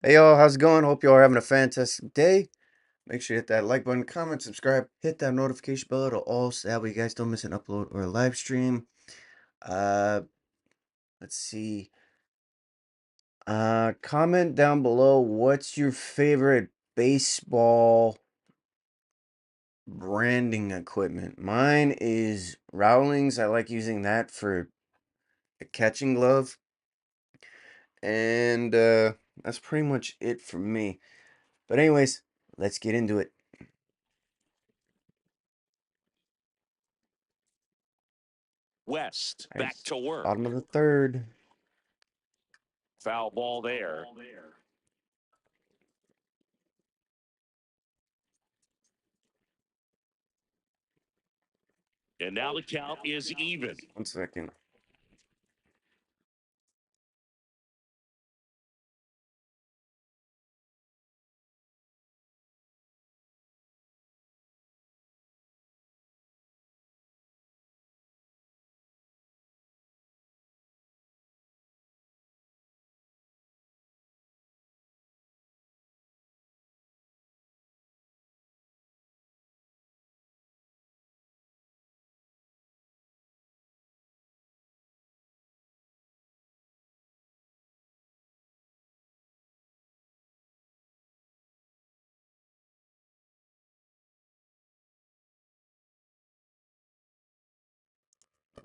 Hey y'all, how's it going? Hope y'all are having a fantastic day. Make sure you hit that like button, comment, subscribe, hit that notification bell to all so that way you guys don't miss an upload or a live stream. Uh let's see. Comment down below what's your favorite baseball branding equipment. Mine is Rowlings. I like using that for the catching glove. And that's pretty much it for me. But anyways, let's get into it. West back Nice. to work. Bottom of the third. Foul ball there. And now the count is even. 1 second.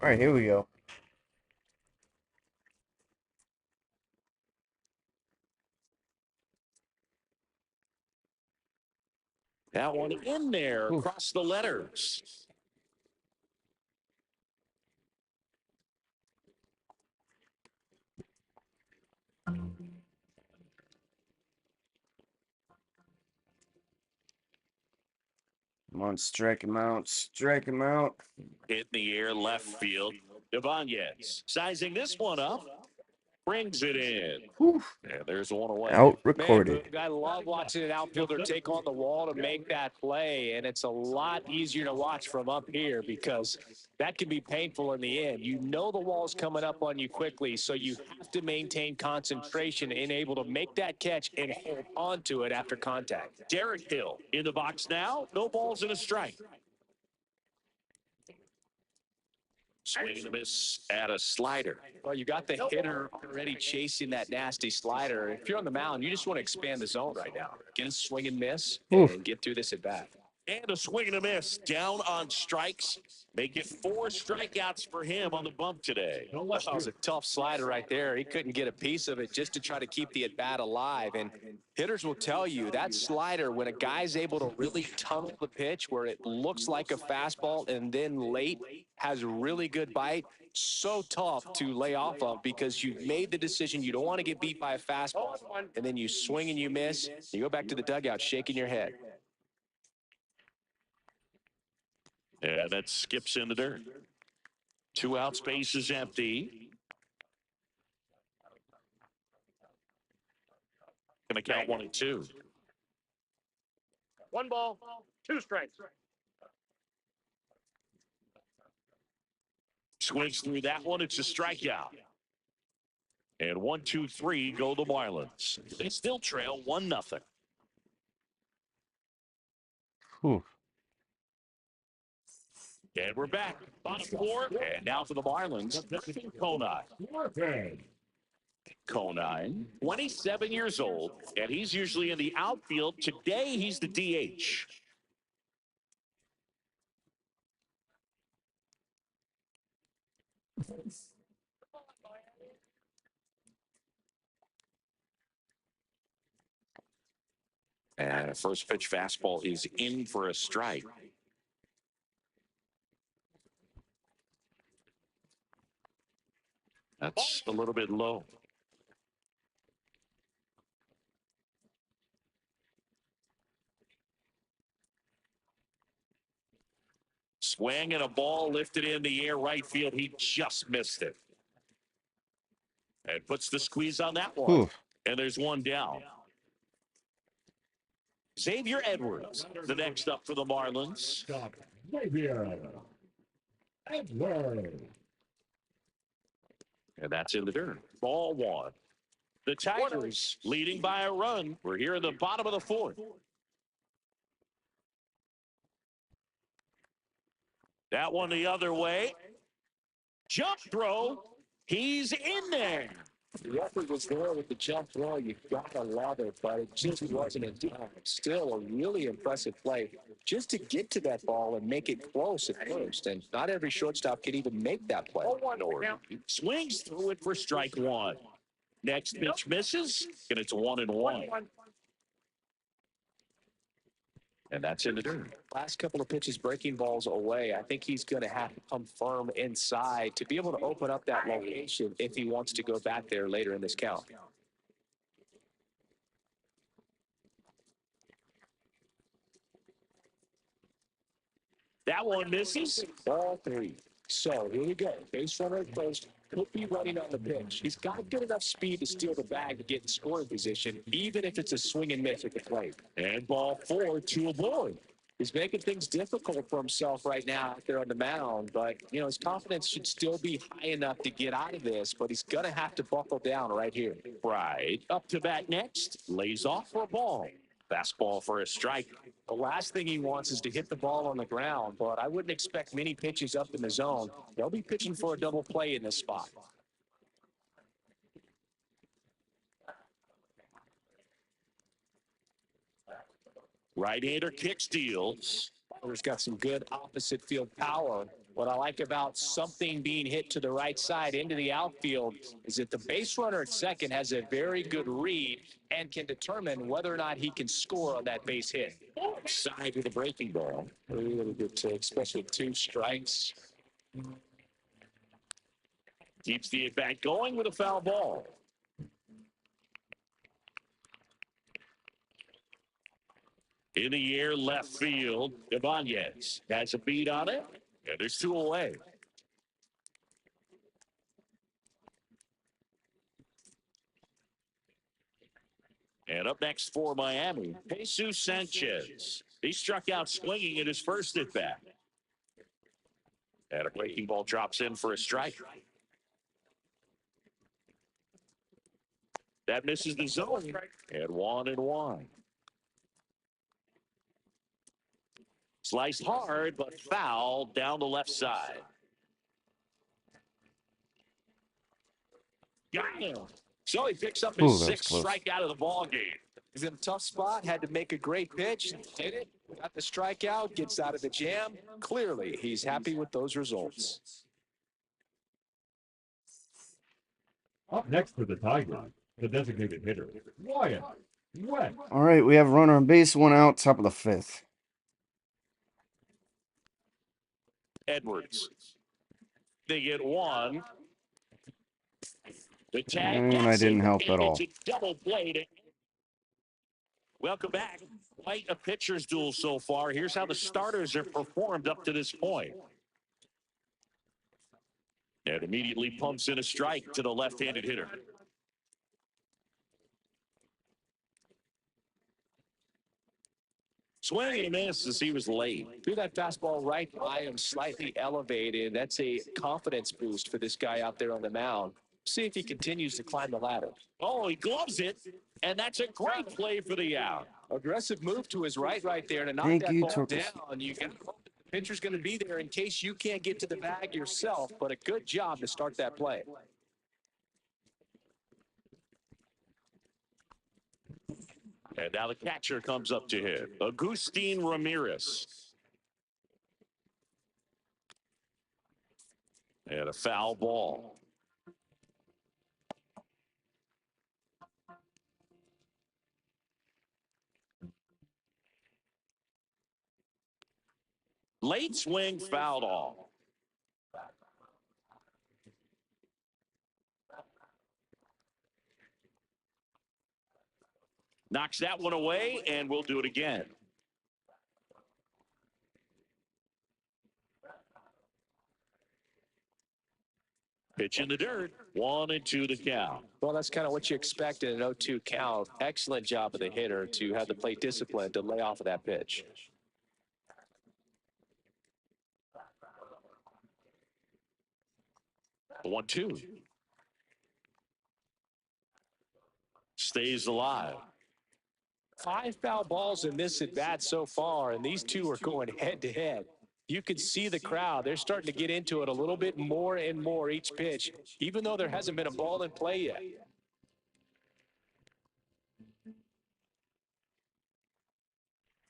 All right, here we go. That one in there Oof. across the letters. Come on, strike him out. Strike him out. Hit in the air left field. Ibanez sizing this one up. Brings it in. Oof. And there's one away. Out Man, recorded. Boog, I love watching an outfielder take on the wall to make that play, and it's a lot easier to watch from up here because that can be painful in the end. You know the wall's coming up on you quickly, so you have to maintain concentration and able to make that catch and hold on to it after contact. Derek Hill in the box now. No balls and a strike. Swing and a miss at a slider. Well, you got the hitter already chasing that nasty slider. If you're on the mound, you just want to expand the zone right now. Get a swing and miss Oof. and get through this at bat. And a swing and a miss. Down on strikes. Make it 4 strikeouts for him on the bump today. That was a tough slider right there. He couldn't get a piece of it just to try to keep the at-bat alive. And hitters will tell you that slider, when a guy's able to really tunnel the pitch where it looks like a fastball and then late has really good bite, so tough to lay off of because you've made the decision you don't want to get beat by a fastball. And then you swing and you miss. You go back to the dugout shaking your head. And that skips in the dirt. 2 out, space is empty. Going to count 1 and 2. 1 ball, 2 strikes. Swings through that one. It's a strikeout. And 1, 2, 3 go the Marlins. They still trail 1-0. Oof. And we're back. Bottom 4. And now for the Marlins. Conine. Conine, 27 years old, and he's usually in the outfield. Today, he's the DH. And first pitch fastball is in for a strike. That's a little bit low. Swing and a ball lifted in the air right field. He just missed it. And puts the squeeze on that one. Oof. And there's one down. Xavier Edwards, the next up for the Marlins. And that's in the dirt. Ball 1. The Tigers leading by a run. We're here in the bottom of the fourth. That one the other way. Jump throw. He's in there. The effort was there with the jump throw. You gotta love it, but it just wasn't in time. Still a really impressive play just to get to that ball and make it close at first. And not every shortstop can even make that play. Swings through it for strike one. Next pitch misses, and it's 1-1. And that's in the dirt. Last couple of pitches breaking balls away. I think he's going to have to come firm inside to be able to open up that location if he wants to go back there later in this count. That one misses. Ball three. So here we go. Base runner at first. He'll be running on the pitch. He's got good enough speed to steal the bag to get in scoring position, even if it's a swing and miss at the plate. And ball four to avoid. He's making things difficult for himself right now out there on the mound, but, you know, his confidence should still be high enough to get out of this, but he's going to have to buckle down right here. Right. Up to bat next. Lays off for a ball. Fastball for a strike. The last thing he wants is to hit the ball on the ground, but I wouldn't expect many pitches up in the zone. They'll be pitching for a double play in this spot. Right-hander kick steals. He's got some good opposite field power. What I like about something being hit to the right side into the outfield is that the base runner at second has a very good read and can determine whether or not he can score on that base hit. Side with a breaking ball. Really good take, especially 2 strikes. Keeps the at-bat going with a foul ball. In the air, left field. Ibanez has a beat on it, and there's 2 away. And up next for Miami, Jesus Sanchez. He struck out swinging in his first at-bat. And a breaking ball drops in for a strike. That misses the zone. And 1-1. Sliced hard, but foul down the left side. Got him. So he picks up his 6th strikeout of the ball game. He's in a tough spot, had to make a great pitch, did it, got the strikeout, gets out of the jam. Clearly, he's happy with those results. Up next for the Tigers, the designated hitter, Wyatt West. All right, we have a runner on base, 1 out, top of the 5th. Edwards. They get 1. The tag, And I didn't help at all. It's a double play. Welcome back. Quite a pitcher's duel so far. Here's how the starters have performed up to this point. And immediately pumps in a strike to the left-handed hitter. Swing and a miss as he was late. Threw that fastball right by him, slightly elevated. That's a confidence boost for this guy out there on the mound. See if he continues to climb the ladder. Oh, he gloves it, and that's a great play for the out. Aggressive move to his right there to knock that ball down. You can hope that the pitcher's going to be there in case you can't get to the bag yourself, but a good job to start that play. And now the catcher comes up to him, Agustin Ramirez. And a foul ball. Late swing, fouled off. Knocks that one away, and we'll do it again. Pitch in the dirt. 1-2 the count. Well, that's kind of what you expect in an 0-2 count. Excellent job of the hitter to have the plate discipline to lay off of that pitch. The 1-2. stays alive. 5 foul balls in this at bat so far, and these two are going head to head. You can see the crowd. They're starting to get into it a little bit more and more each pitch, even though there hasn't been a ball in play yet.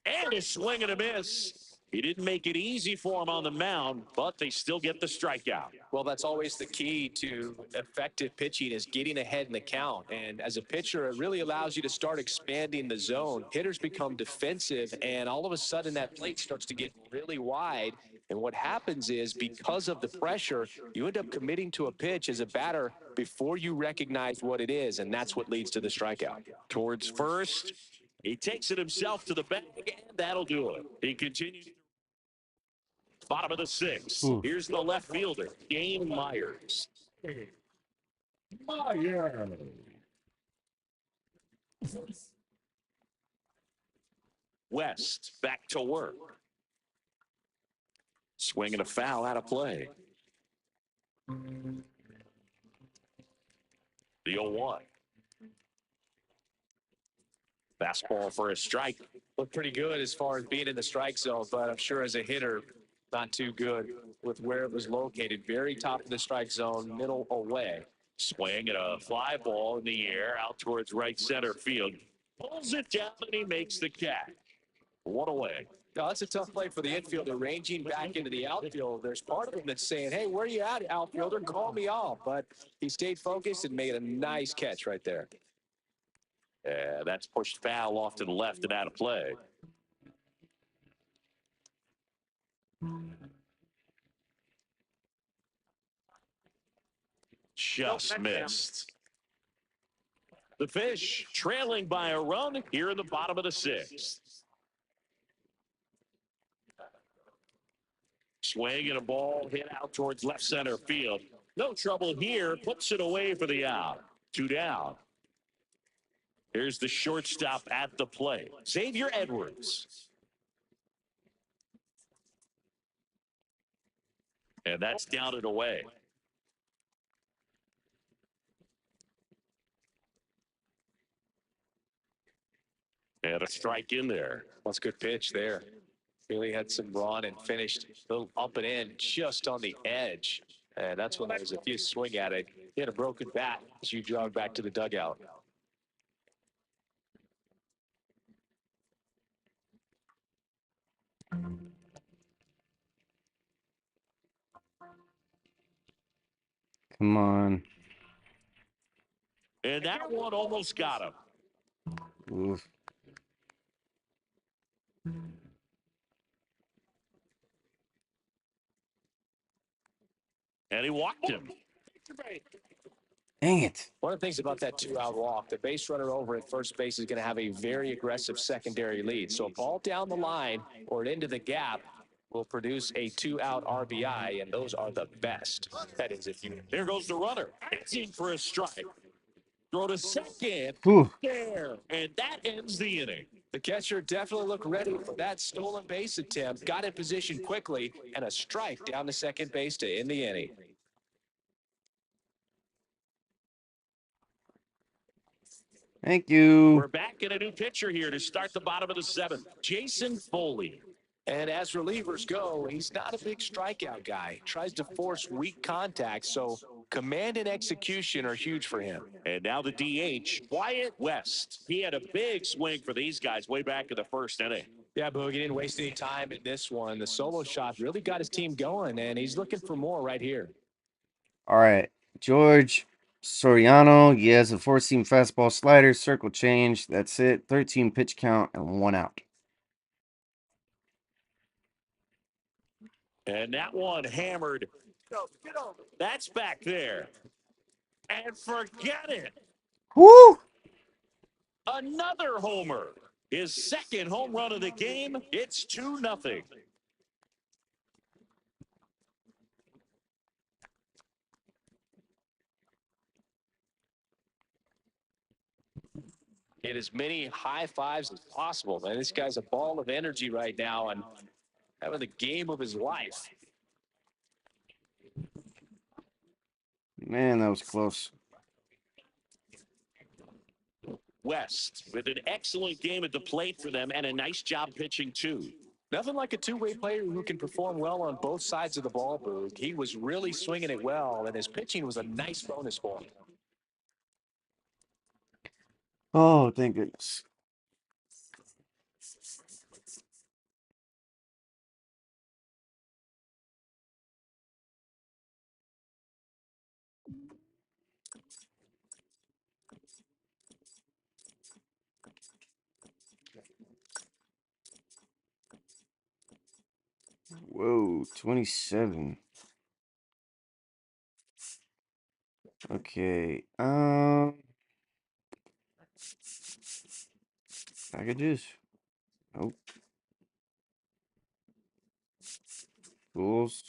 And a swing and a miss. He didn't make it easy for him on the mound, but they still get the strikeout. Well, that's always the key to effective pitching, is getting ahead in the count. And as a pitcher, it really allows you to start expanding the zone. Hitters become defensive, and all of a sudden that plate starts to get really wide. And what happens is, because of the pressure, you end up committing to a pitch as a batter before you recognize what it is, and that's what leads to the strikeout. Towards first, he takes it himself to the bag, and that'll do it. He continues. Bottom of the 6th. Ooh. Here's the left fielder, Dane Myers. West back to work. Swinging a foul out of play. The 0-1. Fastball for a strike. Looked pretty good as far as being in the strike zone, but I'm sure as a hitter, not too good with where it was located. Very top of the strike zone, middle away. Swing and a fly ball in the air out towards right center field. Pulls it down and he makes the catch. 1 away. Now, that's a tough play for the infielder, ranging back into the outfield. There's part of him that's saying, hey, where are you at, outfielder? Call me off. But he stayed focused and made a nice catch right there. Yeah, that's pushed foul off to the left and out of play. Just missed. The Fish trailing by a run here in the bottom of the 6th. Swing and a ball hit out towards left center field. No trouble here. Puts it away for the out. 2 down. Here's the shortstop at the plate, Xavier Edwards. And that's down and away. And a strike in there. That's a good pitch there. Really had some run and finished a little up and in just on the edge. And that's when there's, if you swing at it, you had a broken bat as you jog back to the dugout. Come on. And that one almost got him. Oof. And he walked him. Dang it. One of the things about that 2-out walk, the base runner over at first base is going to have a very aggressive secondary lead. So a ball down the line or into the gap will produce a 2-out RBI, and those are the best. That is, if you. There goes the runner. It's in for a strike. Throw to second. Whew. There. And that ends the inning. The catcher definitely looked ready for that stolen base attempt, got in position quickly, and a strike down to second base to end the inning. Thank you. We're back in a new pitcher here to start the bottom of the 7th. Jason Foley. And as relievers go, he's not a big strikeout guy. Tries to force weak contact, so command and execution are huge for him. And now the DH, Wyatt West. He had a big swing for these guys way back in the first inning. Yeah, Boog, he didn't waste any time in this one. The solo shot really got his team going, and he's looking for more right here. All right. George Soriano. He has a 4-seam fastball slider, circle change. That's it. 13 pitch count and 1 out. And that one hammered. That's back there. And forget it. Woo! Another homer. His second home run of the game. It's 2-0. Get as many high fives as possible, man. This guy's a ball of energy right now and having the game of his life. Man, that was close. West with an excellent game at the plate for them and a nice job pitching, too. Nothing like a two-way player who can perform well on both sides of the ball, Boog. He was really swinging it well, and his pitching was a nice bonus for him. Oh, thank goodness. Whoa, 27. Okay. Packages. Nope. Tools.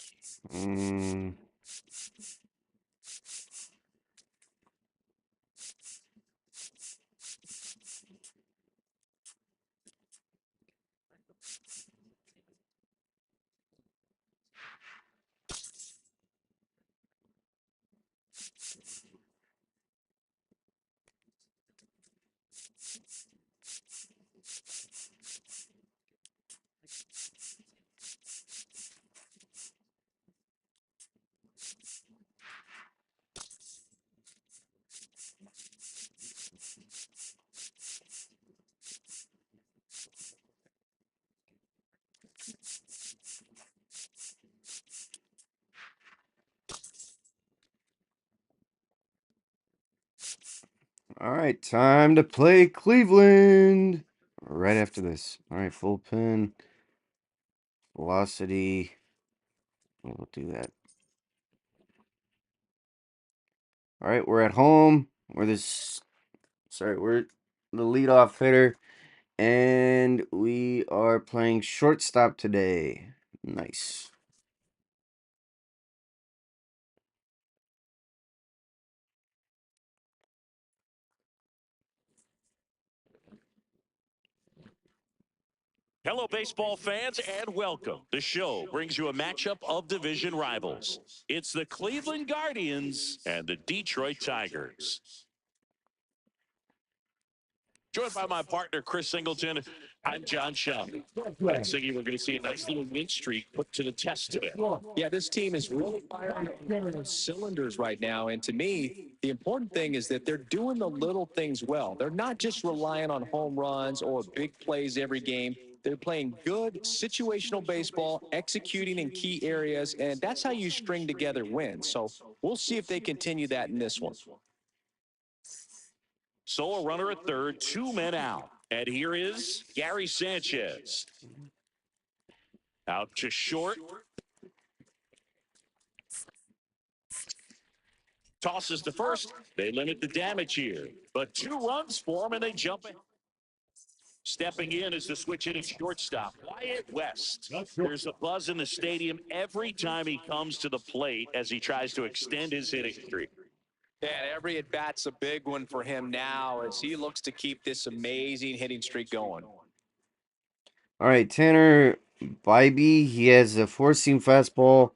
All right, time to play Cleveland. Right after this. All right, full pin. Velocity. We'll do that. All right, we're at home. We're the leadoff hitter, and we are playing shortstop today. Nice. Hello, baseball fans, and welcome. The show brings you a matchup of division rivals. It's the Cleveland Guardians and the Detroit Tigers. Joined by my partner, Chris Singleton. I'm John Shelby. I'm thinking we're going to see a nice little win streak put to the test today. Yeah, this team is really firing on cylinders right now. And to me, the important thing is that they're doing the little things well. They're not just relying on home runs or big plays every game. They're playing good situational baseball, executing in key areas, and that's how you string together wins. So we'll see if they continue that in this one. So a runner at third, 2 men out. And here is Gary Sanchez. Out to short. Tosses to first. They limit the damage here. But 2 runs for him, and they jump in. Stepping in is the switch hitting shortstop, Wyatt West. There's a buzz in the stadium every time he comes to the plate as he tries to extend his hitting streak. And every at-bat's a big one for him now as he looks to keep this amazing hitting streak going. All right, Tanner Bybee. He has a four-seam fastball,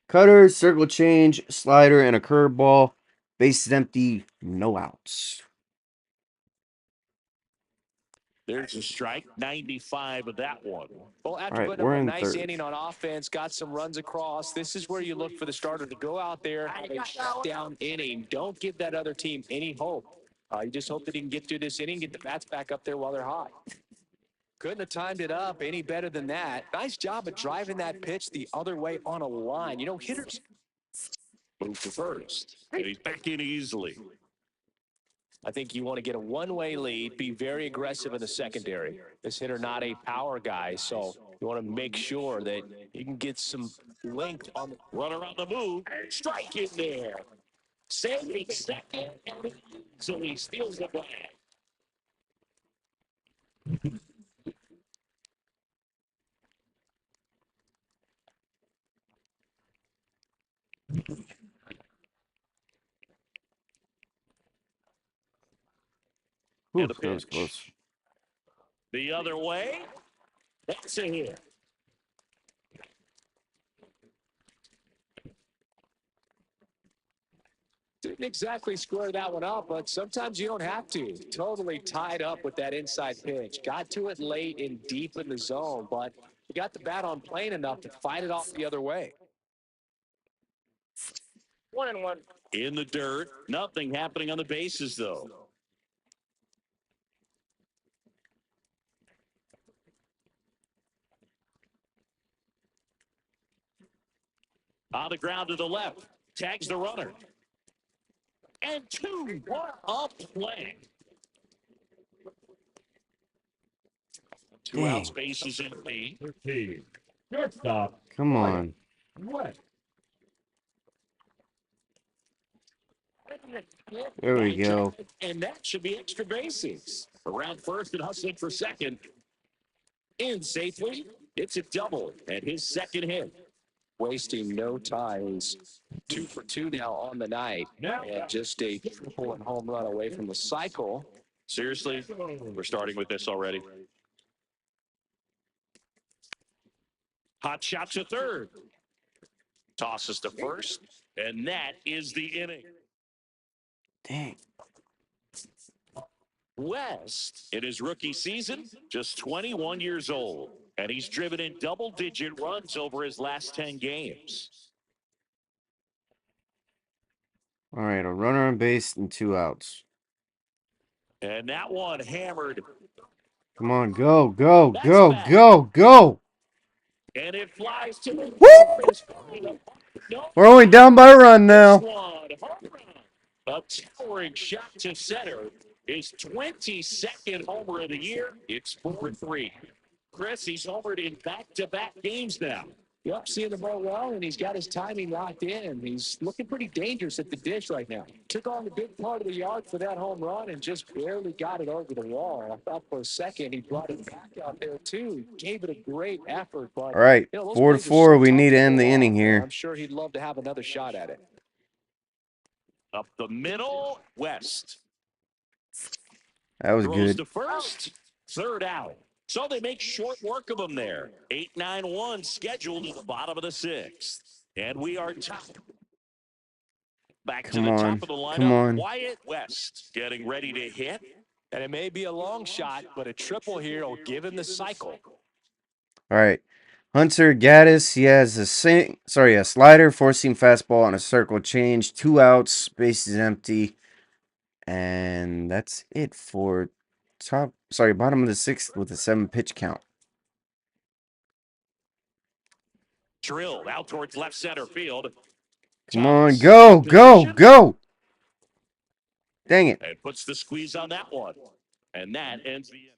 cutter, circle change, slider, and a curveball. Base is empty, no outs. There's a strike, 95 of that one. Well, after All right, putting we're up a in nice third. inning on offense, got some runs across, this is where you look for the starter to go out there, have a shutdown inning. Don't give that other team any hope. You just hope that he can get through this inning, get the bats back up there while they're hot. Couldn't have timed it up any better than that. Nice job of driving that pitch the other way on a line. You know, hitters Move to first. And he's back in easily. I think you want to get a one-way lead, be very aggressive in the secondary. This hitter not a power guy, so you want to make sure that you can get some length on the Runner on the move. Strike in there. Saving second. So he steals the bag. Whew, And the that was pitch. close. The other way. That's a hit. Didn't exactly square that one up, but sometimes you don't have to. Totally tied up with that inside pitch. Got to it late and deep in the zone, but he got the bat on plane enough to fight it off the other way. 1-1. In the dirt. Nothing happening on the bases, though. On the ground to the left. Tags the runner. And 2. What a play. 2 outs, Dang. bases empty. 13. Shortstop. Come Wyatt. on. Wet. There we Line go. drive, and that should be extra bases. Around first and hustling for second. In safely. It's a double and his second hit. Wasting no time. He's 2 for 2 now on the night. Now. And just a triple and home run away from the cycle. Seriously, we're starting with this already. Hot shot to third. Tosses to first, and that is the inning. Dang. West, in his rookie season, just 21 years old, and he's driven in double-digit runs over his last 10 games. All right, a runner on base and 2 outs. And that one hammered. Come on, go, go, That's go, back. go, go. And it flies to the Woo! We're only down by a run This now. one, home run. A towering shot to center. His 22nd homer of the year. It's 4-3. Chris, he's homered in back-to-back games now. Yep, seeing the ball well, and he's got his timing locked in. He's looking pretty dangerous at the dish right now. Took on the big part of the yard for that home run and just barely got it over the wall. I thought for a second he brought it back out there, too. Gave it a great effort, but All right, those 4 to plays are 4. so We tough need to to end the pull inning off, and here. I'm sure he'd love to have another shot at it. Up the middle, West. That was Throws good. to first. Third out. So they make short work of him there. 8-9-1 scheduled at the bottom of the 6th. And we are tied. Back to Come the on. top of the Come lineup, on. Wyatt West getting ready to hit. And it may be a long shot, but a triple here will give him the cycle. All right. Hunter Gaddis, he has a slider, four-seam fastball, and a circle change. 2 outs, bases empty. And that's it for bottom of the 6th with a 7-pitch count. Drilled out towards left center field. Come on, Tubbs go, in go, position go. Dang it. and puts the squeeze on that one. And that ends the inning.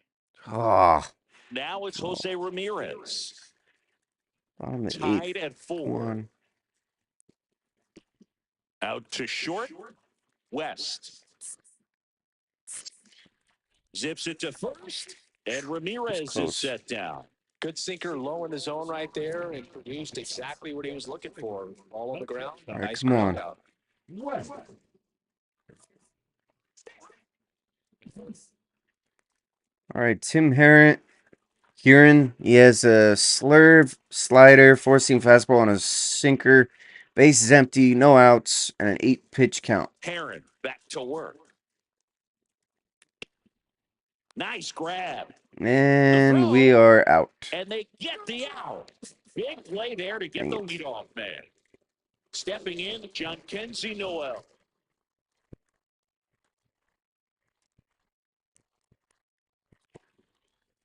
Oh, Now it's Jose Ramirez. bottom of the 8th. Tied at Come 4. on. Out to short. West. Zips it to first. And Ramirez is close. set down. Good sinker low in the zone right there and produced exactly what he was looking for. All on the ground. All right, Nice come ground on. out. Wet. All right, Tim Huron, he has a slurve, slider, four-seam fastball, and a sinker. Base is empty, no outs, and an 8-pitch count. Heron back to work. Nice grab. And we are out. And they get the out. Big play there to get Dang the it. leadoff man. Stepping in, John Kenzie Noel.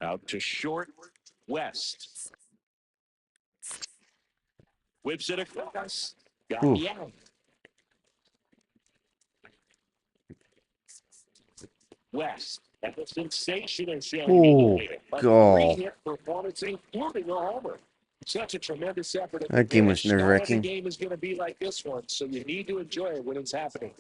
Out to short, West. Whips it across. Got Ooh. the out. West. That's a sensational Oh, showing. A God. 3-hit performance, including a homer. Such a tremendous effort at the That game was finish. Not every nerve-wracking. game is going to be like this one, so you need to enjoy it when it's happening.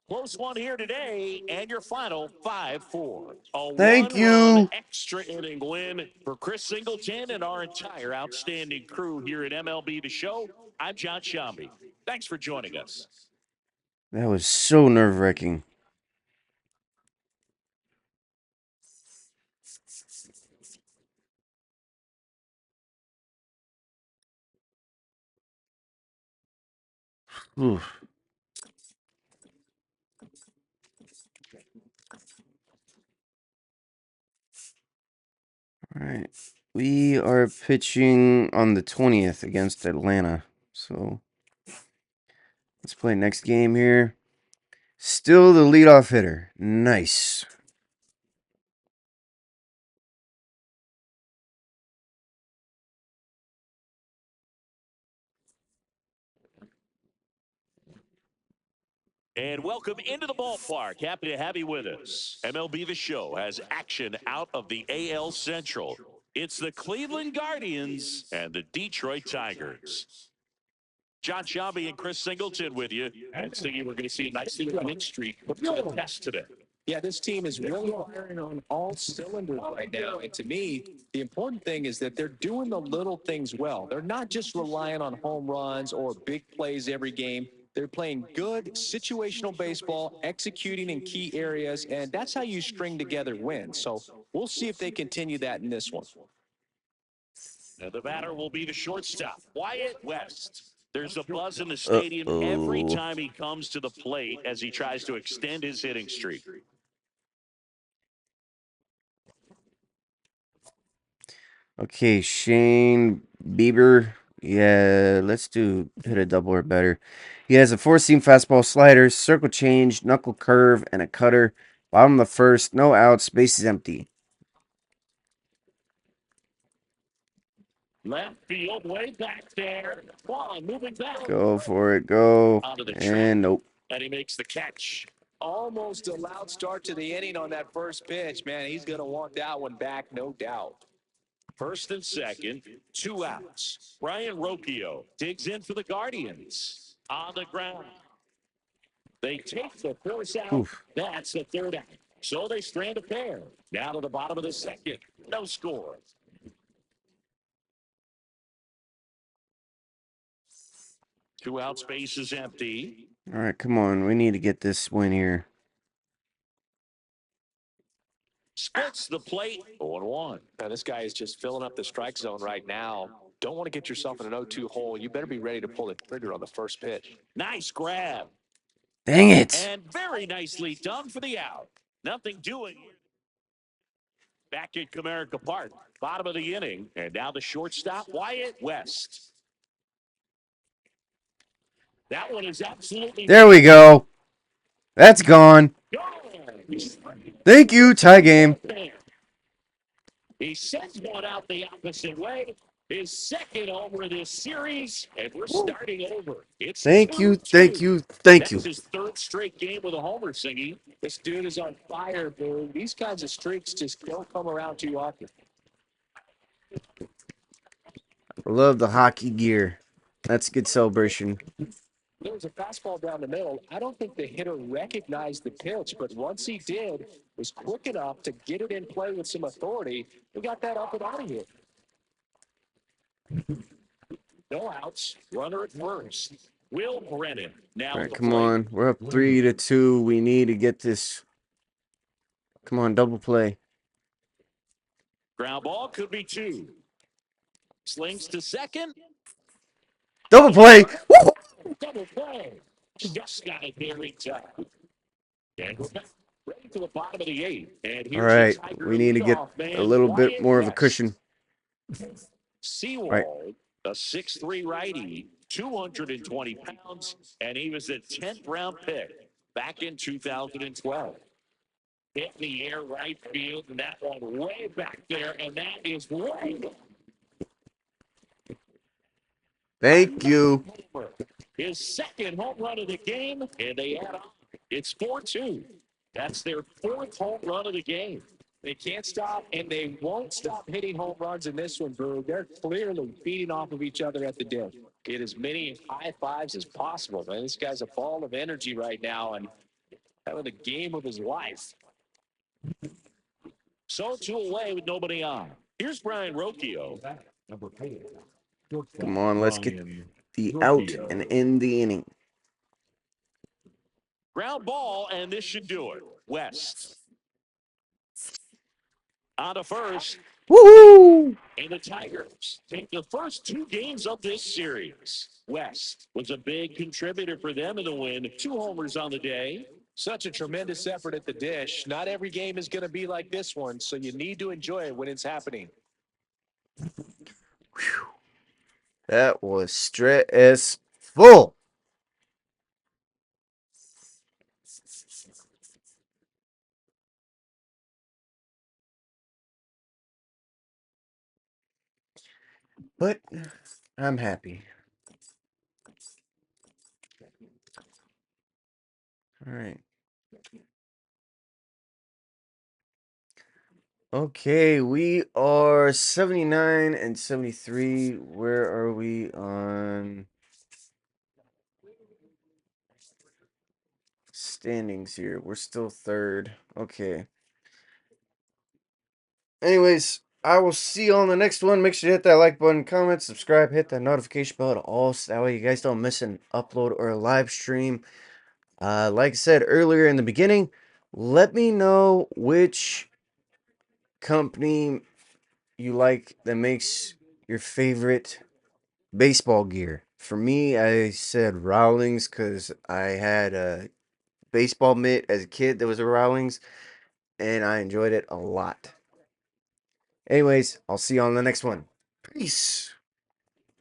Close one here today, and your final 5-4. A Thank one-run you. extra inning win for Chris Singleton and our entire outstanding crew here at MLB The Show. I'm John Shambi. Thanks for joining us. That was so nerve-wracking. Oof. All right. We are pitching on the 20th against Atlanta. So let's play next game here. Still the leadoff hitter. Nice. And welcome into the ballpark. Happy to have you with us. MLB The Show has action out of the AL Central. It's the Cleveland Guardians and the Detroit Tigers. John Shelby and Chris Singleton with you. And thinking we're going to see a nice winning streak put to the test today. Yeah, this team is really firing on all cylinders right now. And to me, the important thing is that they're doing the little things well. They're not just relying on home runs or big plays every game. They're playing good situational baseball, executing in key areas, and that's how you string together wins. So we'll see if they continue that in this one. And the batter will be the shortstop, Wyatt West. There's a buzz in the stadium every time he comes to the plate as he tries to extend his hitting streak. Okay, Shane Bieber. Yeah, let's do hit a double or better. He has a four-seam fastball, slider, circle change, knuckle curve, and a cutter. Bottom of the first, no outs, base is empty. Left field, way back there. Ball moving back. Go for it, go. Onto the track. And nope. And he makes the catch. Almost a loud start to the inning on that first pitch. Man, he's going to want that one back, no doubt. First and second, 2 outs. Brian Rocchio digs in for the Guardians. On the ground. They take the force out. Oof. That's the third out. So they strand a pair. Now to the bottom of the second. No score. Two out, space is empty. All right, come on. We need to get this win here. Splits the plate. 0-1. Now, this guy is just filling up the strike zone right now. Don't want to get yourself in an 0-2 hole. You better be ready to pull the trigger on the first pitch. Nice grab. Dang it. And very nicely done for the out. Nothing doing. Back at Comerica Park. Bottom of the inning. And now the shortstop, Wyatt West. That one is absolutely. There we go. That's gone. Thank you, tie game. He sends one out the opposite way. His second homer of this series, and we're starting over. It's Thank you, 2-2. thank you, thank you. That's his third straight game with a homer, Singy. This dude is on fire, boo. These kinds of streaks just don't come around too often. I love the hockey gear. That's a good celebration. There was a fastball down the middle. I don't think the hitter recognized the pitch, but once he did, was quick enough to get it in play with some authority. We got that up and out of here. No outs. Runner at first. Will Brennan. Now All right, come on. We're up 3-2. We need to get this. Come on, double play. Ground ball could be 2. Slings to second. Double play. Woo! Double play. Just got it there in time. And we're back ready to the bottom of the 8th. And here's All right, the Tiger we need to get leadoff man, a little bit Wyatt more of a West. cushion. Seawald, Right. a 6'3" righty, 220 pounds, and he was a 10th round pick back in 2012. Hit the air right field, and that one way back there, and that is way. Thank you. His second home run of the game, and they add on. It's 4-2. That's their 4th home run of the game. They can't stop, and they won't stop hitting home runs in this one, Boo. They're clearly feeding off of each other at the dish. Get as many high fives as possible, man. This guy's a ball of energy right now and having the game of his life. So 2 away with nobody on. Here's Brian Rocchio. Number 4. Come on, let's get the out and end the inning. Ground ball, and this should do it. West. On to first. Woohoo! And the Tigers take the first 2 games of this series. West was a big contributor for them in the win. 2 homers on the day. Such a tremendous effort at the dish. Not every game is going to be like this one, so you need to enjoy it when it's happening. Whew. That was stressful. But I'm happy. All right. Okay, we are 79 and 73. Where are we on standings here? We're still third. Okay. Anyways, I will see you on the next one. Make sure to hit that like button, comment, subscribe, hit that notification bell to all, so that way you guys don't miss an upload or a live stream. Like I said earlier in the beginning, let me know which company you like that makes your favorite baseball gear. For me, I said Rawlings because I had a baseball mitt as a kid that was a Rawlings, and I enjoyed it a lot. Anyways, I'll see you on the next one. Peace.